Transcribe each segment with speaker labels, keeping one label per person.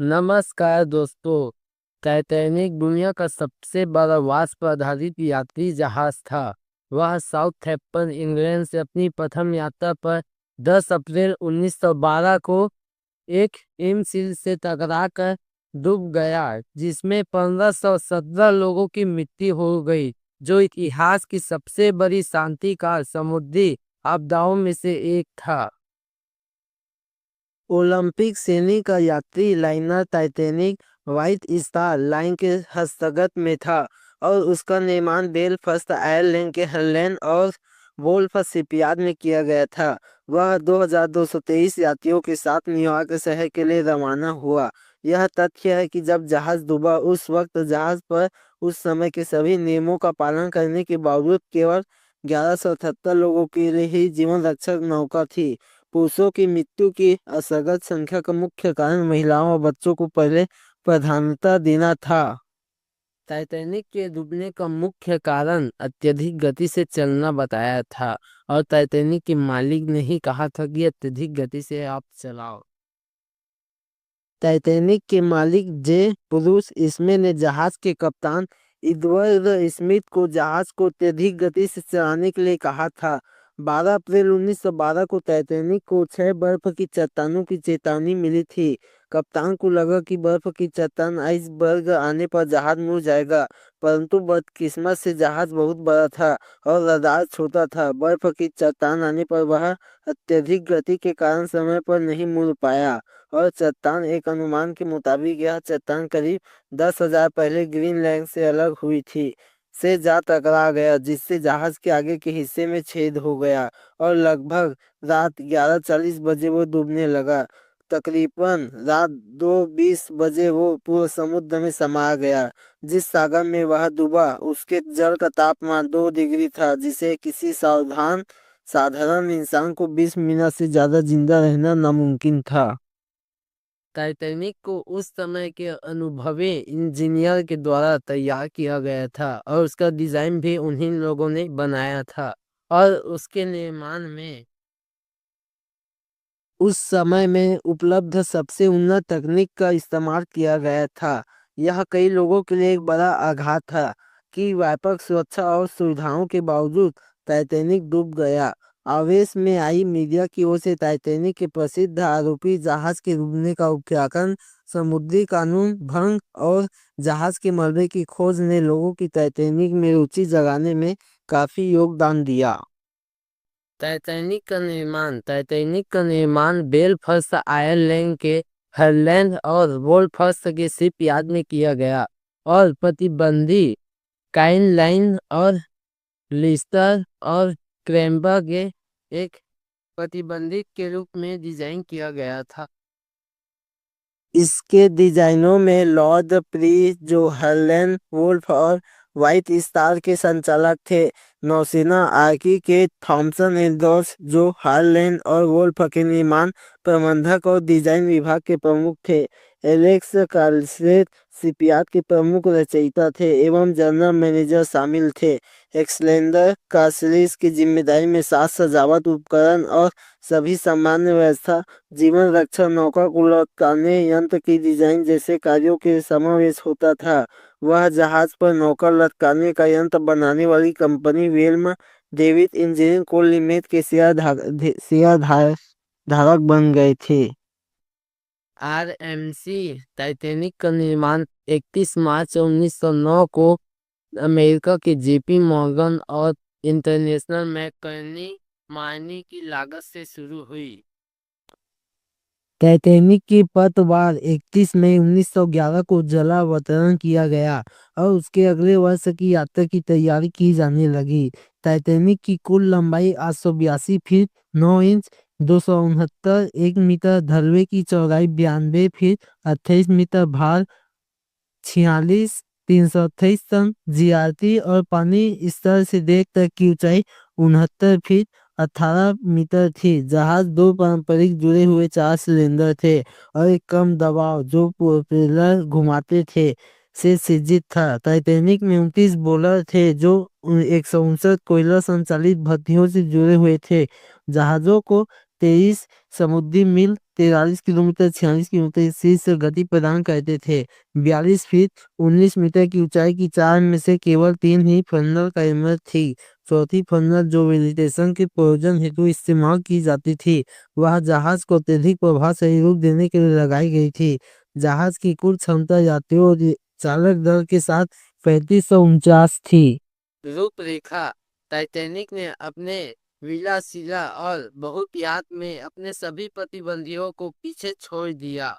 Speaker 1: नमस्कार दोस्तों। टाइटैनिक दुनिया का सबसे बड़ा वाष्प आधारित यात्री जहाज था। वह साउथहैम्पटन इंग्लैंड से अपनी प्रथम यात्रा पर 10 अप्रैल 1912 को एक हिमशिल से टकराकर डूब गया, जिसमें 1517 लोगों की मृत्यु हो गई, जो इतिहास की सबसे बड़ी शांतिकाल समुद्री आपदाओं में से एक था। ओलंपिक श्रेणी का यात्री liner Titanic white star line के हस्तगत में था और उसका निर्माण बेलफास्ट आयरलैंड के हरलैंड और वोल्फ शिपयार्ड में किया गया था। वह 2223 यात्रियों के साथ न्यूयॉर्क शहर के लिए रवाना हुआ। यह तथ्य है कि जब जहाज डूबा उस वक्त जहाज पर उस समय के सभी नियमों का पालन करने के बावजूद केवल 1178 लोगों के लिए ही जीवन रक्षक नौका थी। पुरुषों की मृत्यु की असंगत संख्या का मुख्य कारण महिलाओं और बच्चों को पहले प्राधान्यता देना था। टाइटैनिक के डूबने का मुख्य कारण अत्यधिक गति से चलना बताया था, और टाइटैनिक के मालिक ने ही कहा था कि अत्यधिक गति से आप चलाओ। टाइटैनिक के मालिक जे ब्रूस इसमे ने जहाज के कप्तान एडवर्ड स्मिथ को जहाज को अत्यधिक गति से चलाने के लिए कहा था। 12 अप्रैल 1912 को टाइटैनिक को 6 बर्फ की चट्टानों की चेतावनी मिली थी। कप्तान को लगा कि बर्फ की चट्टान आइसबर्ग आने पर जहाज मुड़ जाएगा, परंतु बदकिस्मत से जहाज बहुत बड़ा था और रडार छोटा था। बर्फ की चट्टान आने पर वह अत्यधिक गति के कारण समय पर नहीं मुड़ पाया और चट्टान एक अनुमान के मुताबिक यह चट्टान करीब 10,000 पहले ग्रीनलैंड से अलग हुई थी से जा टकरा गया, जिससे जहाज के आगे के हिस्से में छेद हो गया और लगभग रात 11:40 बजे वो डूबने लगा। तकरीबन रात 2:20 बजे वो पूरे समुद्र में समा गया। जिस सागर में वह डूबा उसके जल का तापमान 2 डिग्री था, जिसे किसी साधारण इंसान को 20 मिनट से ज्यादा जिंदा रहना नामुमकिन था। टाइटैनिक को उस समय के अनुभवी इंजीनियर के द्वारा तैयार किया गया था और उसका डिजाइन भी उन्हीं लोगों ने बनाया था, और उसके निर्माण में उस समय में उपलब्ध सबसे उन्नत तकनीक का इस्तेमाल किया गया था। यह कई लोगों के लिए एक बड़ा आघात था कि व्यापक सुरक्षा और सुविधाओं के बावजूद टाइटैनिक डूब गया। आवेश में आई मीडिया की ओर से टाइटैनिक के प्रसिद्ध आरोपी जहाज के डूबने का उपख्यापन, समुद्री कानून भंग और जहाज के मलबे की खोज ने लोगों की टाइटैनिक में रुचि जगाने में काफी योगदान दिया। टाइटैनिक का निर्माण बेलफास्ट आयरलैंड के हरलैंड और वोल्फास्ट के शिपयार्ड में किया गया और प्रतिबंधी काइनलाइन और लिस्टर और क्रैम्बर के एक प्रतिबंधित के रूप में डिजाइन किया गया था। इसके डिजाइनों में लॉर्ड प्री जो हरलैंड वुल्फ और व्हाइट स्टार के संचालक थे, नौसेना आर्की के थॉमसन एल्डर्स जो हरलैंड और वुल्फ के निर्माण प्रबंधक और डिजाइन विभाग के प्रमुख थे, एलेक्स कार्लसेट शिपयार्ड के प्रमुख रचयिता थे एवं जनरल मैनेजर शामिल थे। एक्सलेंडर कार्सलिस की जिम्मेदारी में साज सजावट उपकरण और सभी सामान्य व्यवस्था, जीवन रक्षक नौका को लटकाने यंत्र की डिजाइन जैसे कार्यों के समावेश होता था। वह जहाज पर नौका लटकाने का यंत्र बनाने वाली कंपनी वेल्म डेविड इंजीनियरिंग को लिमिटेड के धारक बन गए थे। आरएमसी टाइटैनिक का निर्माण 31 मार्च 1909 को अमेरिका के जेपी मॉर्गन और इंटरनेशनल मैककर्नी मार्नी की लागत से शुरू हुई। टाइटैनिक की पतवार 31 मई 1911 को जलावतरण किया गया और उसके अगले वर्ष की यात्रा की तैयारी की जाने लगी। टाइटैनिक की कुल लंबाई 882 फीट 9 इंच 269 1 मीटर, ढलवे की चौड़ाई 92 फीट 28 मीटर, भार 46 328 टन, जीआरटी और पानी स्तर से डेक तक की ऊंचाई 69 फीट 18 मीटर थी। जहाज दो पारंपरिक जुड़े हुए 4 सिलेंडर थे और एक कम दबाव जो प्रोपेलर घुमाते थे से सज्जित था। टाइटैनिक में 29 बोलर थे जो 159 कोयला संचालित भट्टियों से जुड़े हुए थे। जहाजों को 23 समुद्री मील 43 किलोमीटर 46 किलोमीटर शीर्ष गति प्रदान करते थे। 42 फीट 19 मीटर की ऊंचाई की 4 में से केवल 3 ही फन्नल का इमारत थी। चौथी फन्नल जो वेलिडेशन के प्रयोजन हेतु इस्तेमाल की जाती थी, वह जहाज को अत्यधिक प्रभावशाली रूप देने के लिए लगाई गई थी। जहाज की कुल क्षमता यात्रियों और चालक दल के साथ 3549 थी। रूपरेखा टाइटैनिक ने अपने विलासिता और बहुतायत में अपने सभी प्रतिद्वंदियों को पीछे छोड़ दिया।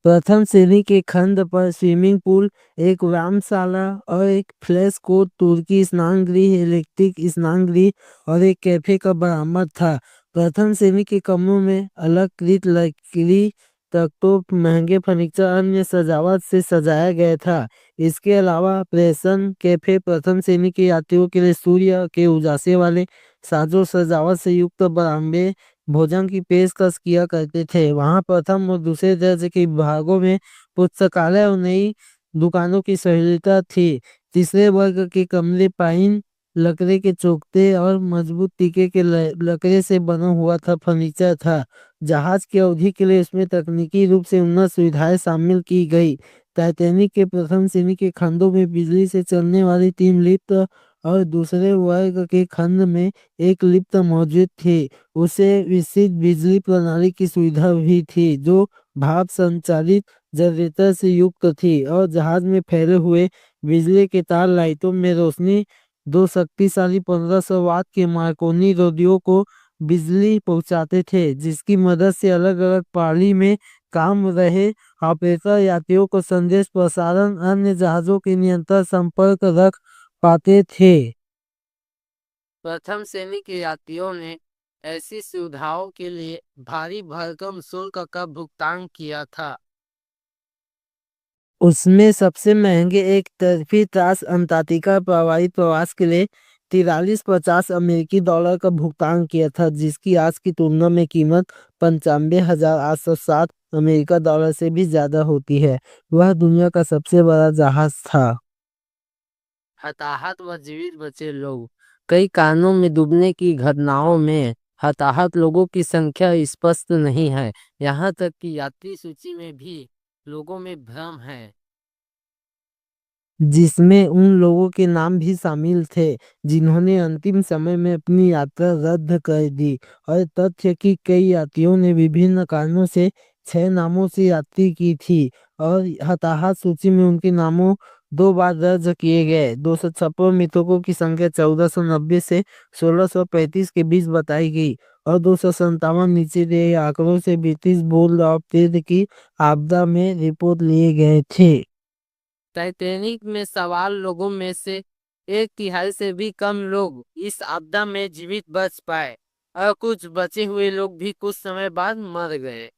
Speaker 1: प्रथम श्रेणी के खंड पर स्विमिंग पूल, एक व्यायामशाला और एक फ्लैश कोर्ट, तुर्की स्नानगृह, इलेक्ट्रिक स्नानगृह और एक कैफे का बरामद था। प्रथम श्रेणी के कमरों में अलंकृत लकड़ी तख्तों, महंगे फर्नीचर, अन्य सजावट से सजाया गया था। इसके अलावा ऑपरेशन कैफे प्रथम श्रेणी के यात्रियों के लिए सूर्य के उजासे वाले साजो सजावट से युक्त बरामदे भोजन की पेशकश किया करते थे। वहां प्रथम और दूसरे दर्जे के विभागों में पुस्तकालय और नई दुकानों की सहूलियत थी। तीसरे वर्ग के कमरे पाइन लकड़ी के चौखटे और मजबूत टीके के लकड़े से बना हुआ था फर्नीचर था। जहाज की अवधि के लिए इसमें तकनीकी रूप से उन्नत सुविधाएं शामिल की गई। टाइटैनिक के प्रथम श्रेणी के खंडों में बिजली से चलने वाली 3 लिफ्ट और दूसरे वर्ग के खंड में एक लिफ्ट मौजूद थी। उसे विकसित बिजली प्रणाली की सुविधा भी थी, जो भाप संचालित जनरेटर से युक्त थी और जहाज में फैले हुए बिजली के तार लाइटों में रोशनी दो शक्तिशाली 1500 वाट के मार्कोनी रेडियो को बिजली पहुंचाते थे, जिसकी मदद से अलग अलग पाली में काम रहे ऑपरेटर यात्रियों को संदेश प्रसारण अन्य जहाजों के निरंतर संपर्क रख पाते थे। प्रथम श्रेणी के यात्रियों ने ऐसी सुविधाओं के लिए भारी भरकम शुल्क का भुगतान किया था। उसमें सबसे महंगे एक तरफी ट्रांस अंटार्कटिका प्रवाहित प्रवास के लिए 4350 अमेरिकी डॉलर का भुगतान किया था, जिसकी आज की तुलना में कीमत 95,860 अमेरिका डॉलर से भी ज्यादा होती है। वह दुनिया का सबसे बड़ा जहाज था। हताहत व जीवित बचे लोग। कई कारणों में डूबने की घटनाओं में हताहत लोगों की संख्या स्पष्ट नहीं है। यहाँ तक कि यात्री सूची में भी लोगों में भ्रम है, जिसमें उन लोगों के नाम भी शामिल थे जिन्होंने अंतिम समय में अपनी यात्रा रद्द कर दी, और तथ्य कि कई यात्रियों ने विभिन्न कारणों से 6 नामों से यात्रा की थी और हताहत सूची में उनके नामों 2 बार दर्ज किए गए। 256 मृतकों की संख्या 1490 से 1635 के बीच बताई गई और 257 नीचे दिए आंकड़ों से ब्रिटिश बोर्ड ऑफ ट्रेड की आपदा में रिपोर्ट लिए गए थे। टाइटैनिक में सवार लोगों में से 1/3 से भी कम लोग इस आपदा में जीवित बच पाए और कुछ बचे हुए लोग भी कुछ समय बाद मर गए।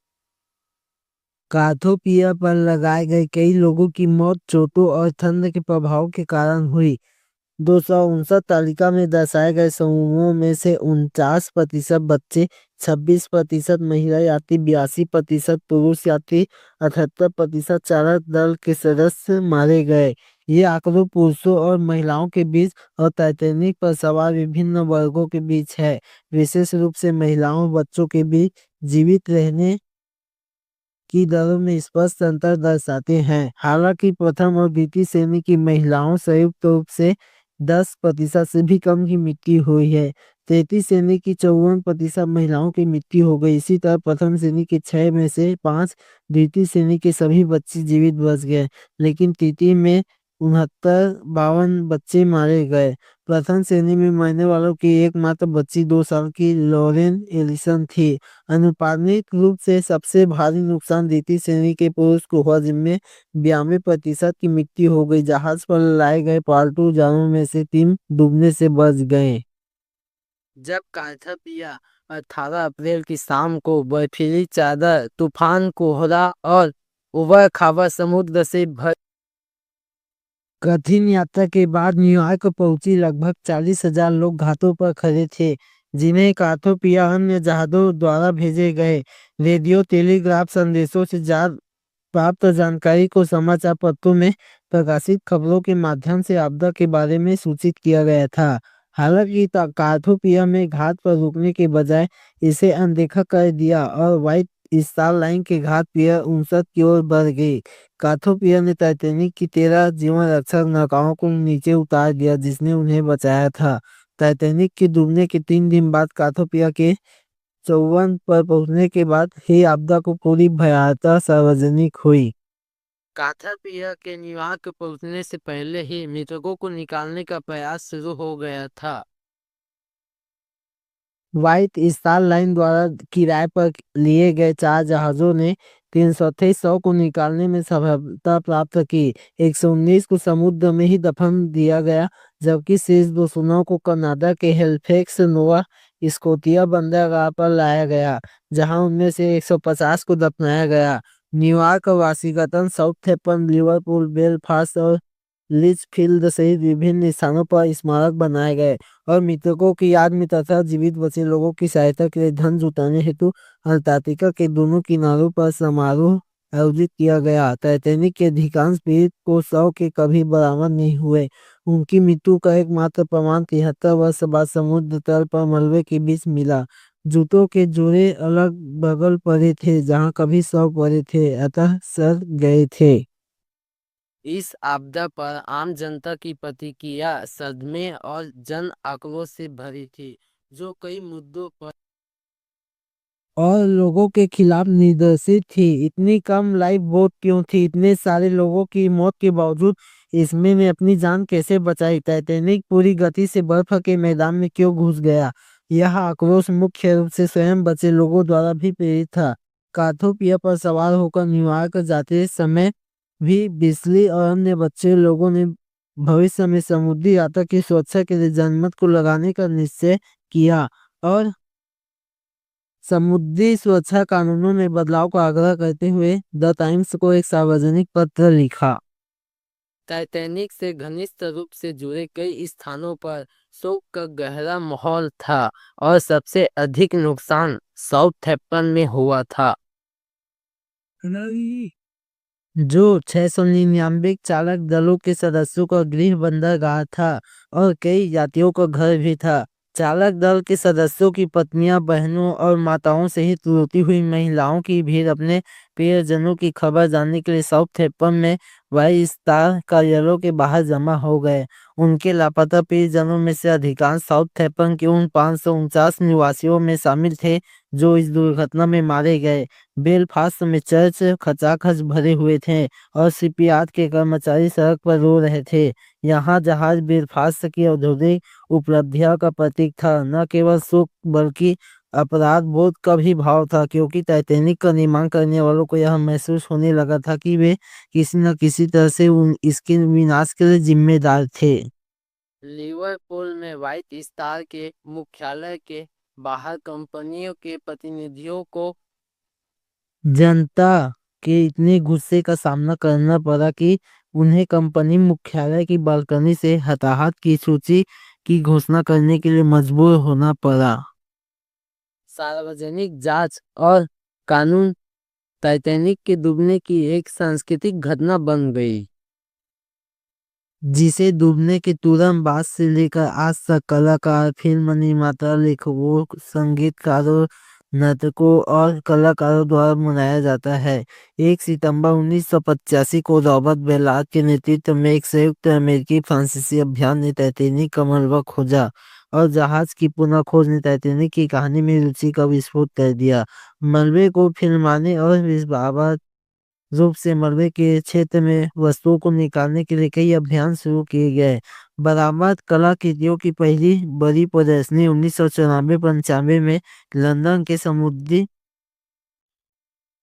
Speaker 1: काथोपिया पर लगाए गए कई लोगों की मौत चोटों और ठंड के प्रभाव के कारण हुई। 259 तालिका में दर्शाए गए समूहों में से 49% बच्चे, 26% महिला यात्री, 82% पुरुष यात्री, 78% चालक दल के सदस्य मारे गए। ये आंकड़ों पुरुषों और महिलाओं के बीच और टाइटैनिक पर सवार विभिन्न वर्गों के बीच है, विशेष रूप से महिलाओं और बच्चों के बीच जीवित रहने की दरों में स्पष्ट अंतर दर्शाते हैं। हालांकि प्रथम और द्वितीय श्रेणी की महिलाओं संयुक्त रूप से 10% से भी कम की मृत्यु हुई है। तृतीय श्रेणी की 54% महिलाओं की मृत्यु हो गई। इसी तरह प्रथम श्रेणी के 6 में से 5, द्वितीय श्रेणी के सभी बच्चे जीवित बच गए, लेकिन तृतीय में 52 बच्चे मारे गए। प्रथम श्रेणी में मरने वालों की एकमात्र बच्ची 2 साल की लॉरेन एलिसन थी। अनुपातिक रूप से सबसे भारी नुकसान द्वितीय श्रेणी के पुरुष को हुआ, जिनमें 92% की मृत्यु हो गई। जहाज पर लाए गए पालतू जानवरों में से 3 डूबने से बच गए। जब काथपिया 18 अप्रैल की शाम को बर्फीली चादर, तूफान, कोहरा और उबड़ खाबड़ समुद्र से भर कठिन यात्रा के बाद न्यूयॉर्क पहुंची लगभग 40,000 लोग घाटों पर खड़े थे, जिन्हें काथोपिया अन्य जहाजों द्वारा भेजे गए रेडियो टेलीग्राफ संदेशों से प्राप्त जानकारी को समाचार पत्रों में प्रकाशित खबरों के माध्यम से आपदा के बारे में सूचित किया गया था। हालांकि कार्थोपिया में घाट पर रुकने के बजाय इसे अनदेखा कर दिया और व्हाइट स्टार लाइन के घाट पियर 59 की ओर बढ़ गई। कार्थोपिया ने टाइटैनिक की 13 जीवन रक्षक नौकाओं को नीचे उतार दिया जिसने उन्हें बचाया था। टाइटैनिक के डूबने के 3 दिन बाद कार्थोपिया के 54 पर पहुंचने के बाद ही आपदा को पूरी भयावहता सार्वजनिक हुई। काथापिया के न्यूयॉर्क पहुंचने से पहले ही मृतकों को निकालने का प्रयास शुरू हो गया था। व्हाइट स्टार लाइन द्वारा किराए पर लिए गए 4 जहाजों ने 328 को निकालने में सफलता प्राप्त की। 119 को समुद्र में ही दफन दिया गया जबकि शेष 209 को कनाडा के हेलिफैक्स नोवा स्कोटिया बंदरगाह पर लाया गया जहां उनमें से 150 को दफनाया गया। New York, Washington, Southampton, Liverpool, Belfast और लिचफील्ड सहित विभिन्न स्थानों पर स्मारक बनाए गए और मृतकों की याद में तथा जीवित बचे लोगों की सहायता के लिए धन जुटाने हेतु अंटार्कटिका के दोनों किनारों पर समारोह आयोजित किया गया। टाइटैनिक के अधिकांश पीड़ित को शव के कभी बरामद नहीं हुए। उनकी मृत्यु का एकमात्र प्रमाण 73 वर्ष बाद समुद्र तल पर मलबे के बीच मिला। जूतों के जोड़े अलग बगल पड़े थे जहां कभी शव पड़े थे अतः सड़ गए थे। इस आपदा पर आम जनता की प्रतिक्रिया सदमे और जन आक्रोश से भरी थी जो कई मुद्दों पर और लोगों के खिलाफ निर्देशित थी। इतनी कम लाइफ बोट क्यों थी? इतने सारे लोगों की मौत के बावजूद इसमें ने अपनी जान कैसे बचाई? टाइटैनिक पूरी गति से बर्फ के मैदान में क्यों घुस गया? यह आक्रोश मुख्य रूप से स्वयं बचे लोगों द्वारा भी प्रेरित था। कार्थोपिया पर सवार होकर न्यूयॉर्क जाते समय भी बिस्ली और अन्य बच्चे लोगों ने भविष्य में समुद्री यात्रा की सुरक्षा के लिए जनमत को लगाने का निश्चय किया और समुद्री सुरक्षा कानूनों में बदलाव का आग्रह करते हुए द टाइम्स को एक सार्वजनिक पत्र लिखा। टाइटैनिक से घनिष्ठ रूप से जुड़े कई स्थानों पर शोक का गहरा माहौल था और सबसे अधिक नुकसान साउथहैम्पटन में हुआ था जो 699 चालक दलों के सदस्यों का गृह बंदरगाह था और कई यात्रियों का घर भी था। चालक दल के सदस्यों की पत्नियां, बहनों और माताओं सहित रोती हुई महिलाओं की भीड़ अपने प्रियजनों की खबर जानने के लिए साउथहैम्पटन में वाइट स्टार कार्यालयों के बाहर जमा हो गए। उनके लापता प्रियजनों में से अधिकांश साउथहैम्पटन के उन 549 निवासियों में शामिल थे जो इस दुर्घटना में मारे गए। बेलफास्ट में चर्च खचाखच भरे हुए थे और शिपयार्ड के कर्मचारी सड़क पर रो रहे थे। यहाँ जहाज बेलफास्ट की औद्योगिक उपलब्धियों का प्रतीक था, न केवल सुख बल्कि अपराध बोध का भी भाव था क्योंकि टाइटैनिक का निर्माण करने वालों को यह महसूस होने लगा था कि वे किसी न किसी तरह से इसके विनाश के लिए जिम्मेदार थे। लिवरपूल में व्हाइट स्टार के मुख्यालय के बाहर कंपनियों के प्रतिनिधियों को जनता के इतने गुस्से का सामना करना पड़ा कि उन्हें कंपनी मुख्यालय की बालकनी से हताहत की सूची की घोषणा करने के लिए मजबूर होना पड़ा। सार्वजनिक जांच और कानून टाइटैनिक के डूबने की एक सांस्कृतिक घटना बन गई जिसे डूबने के तुरंत बाद से लेकर आज तक कलाकार, फिल्म निर्माता, लेखकों, संगीतकारों, नाटकों और कलाकारों द्वारा मनाया जाता है। 1 सितंबर 1985 को रॉबर्ट बेलार्ड के नेतृत्व में एक संयुक्त अमेरिकी फ्रांसीसी अभियान ने टाइटैनिक का मलबा खोजा और जहाज की पुनः खोज ने टाइटैनिक की कहानी में रुचि का विस्फोट कर दिया। मलबे को फिल्माने और विस्तार रूप से मलबे के क्षेत्र में वस्तुओं को निकालने के लिए कई अभियान शुरू किए गए। बरामद कलाकृतियों की पहली बड़ी प्रदर्शनी 1994-95 में लंदन के समुद्री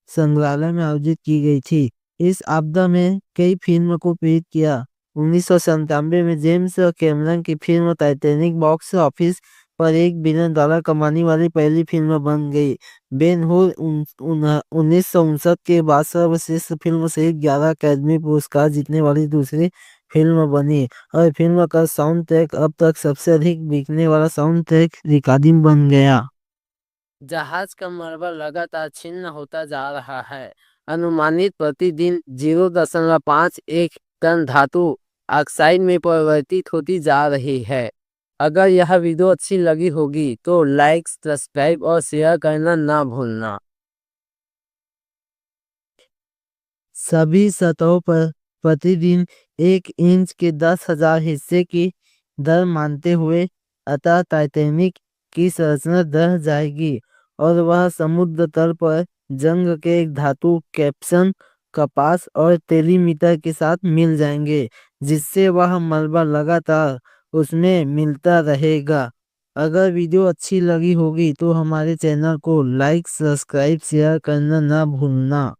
Speaker 1: संग्रहालय में आयोजित की गई थी। इस आपदा में कई फिल्मों को प्रेरित किया। 1997 में जेम्स कैमरन की फिल्म टाइटैनिक बॉक्स ऑफिस पर $1 बिलियन कमाने वाली पहली फिल्म बन गई। बेन हुर 1959 के बाद सर्वश्रेष्ठ फिल्म सहित 11 अकादमी पुरस्कार जीतने वाली दूसरी फिल्म बनी और फिल्म का साउंड ट्रैक अब तक सबसे अधिक बिकने वाला साउंड ट्रैक रिकॉर्डिंग बन गया। जहाज का मलबा लगातार छिन्न होता जा रहा है। अनुमानित प्रतिदिन 0.51 टन धातु ऑक्साइड में परिवर्तित होती जा रही है। अगर यह वीडियो अच्छी लगी होगी तो लाइक, सब्सक्राइब और शेयर करना ना भूलना। सभी सतहों पर प्रतिदिन 1 इंच के 10,000 हिस्से की दर मानते हुए अतः टाइटैनिक की संरचना ढह जाएगी और वह समुद्र तल पर जंग के एक धातु कैप्सन, कपास और टेलीमीटर के साथ मिल जाएंगे, जिससे वह मलबा लगातार उसमें मिलता रहेगा। अगर वीडियो अच्छी लगी होगी तो हमारे चैनल को लाइक, सब्सक्राइब, शेयर करना ना भूलना।